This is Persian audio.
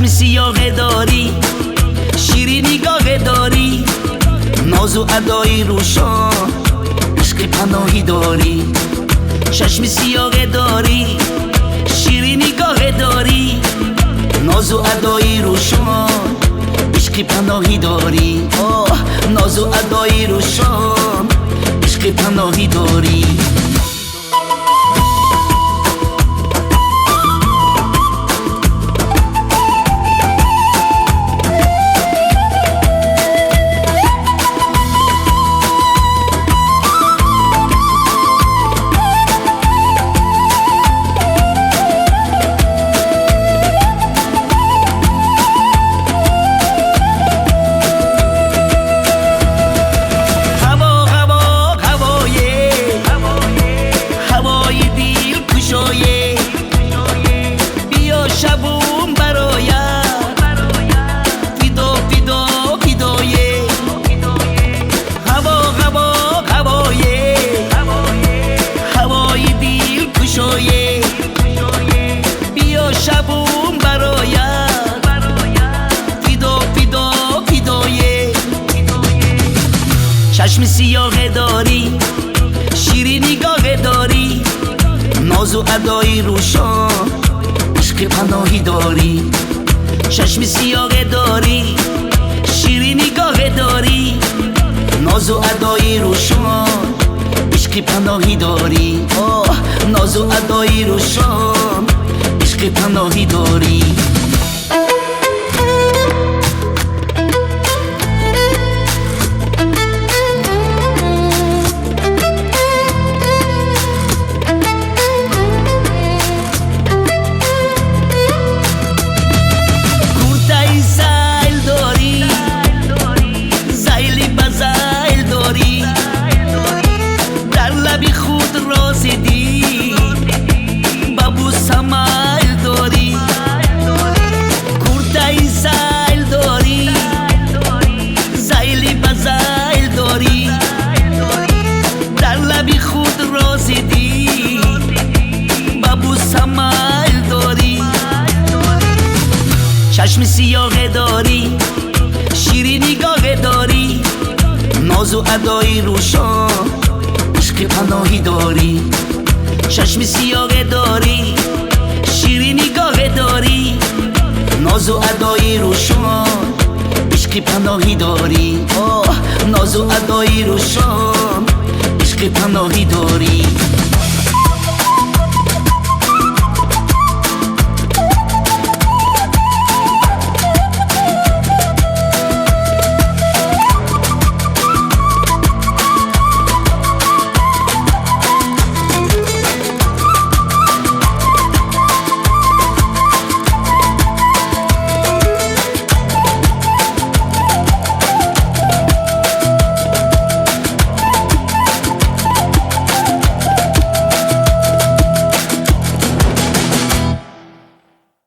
چشم سیاه داری، شیری نگاه داری، ناز و ادای روشان، عشق پناهی داری. چشم سیاه داری، شیری نگاه داری، ناز و ادای روشان، عشق پناهی داری. ناز و ادای روشان، عشق پناهی داری. بیا شبون برایم فیدا فیدا فیدایه، هوا هوا هوایه، هوای دیل کشایه. بیا شبون برایم فیدا فیدا فیدایه. چشم سیاه داری، شیری نگاه داری، ناز و ادای روشان، عشق پناهی داری. چشم سیاه داری، شیری نگاه داری، ناز و ادای روشان، عشق پناهی داری. ناز و ادای روشان، عشق پناهی داری. بابو سمایل داری، کورتای سایل داری، زایلی بزایل داری، در لبی خود رازیدی. بابو سمایل داری. چشم سیاه داری، شیری نگاه داری، ناز و ادای روشان، عشق پناهی داری. چشم سیاه داری، شیری نگاه داری، ناز و ادای روشان، عشق پناهی داری. ناز و ادای روشان، عشق پناهی داری.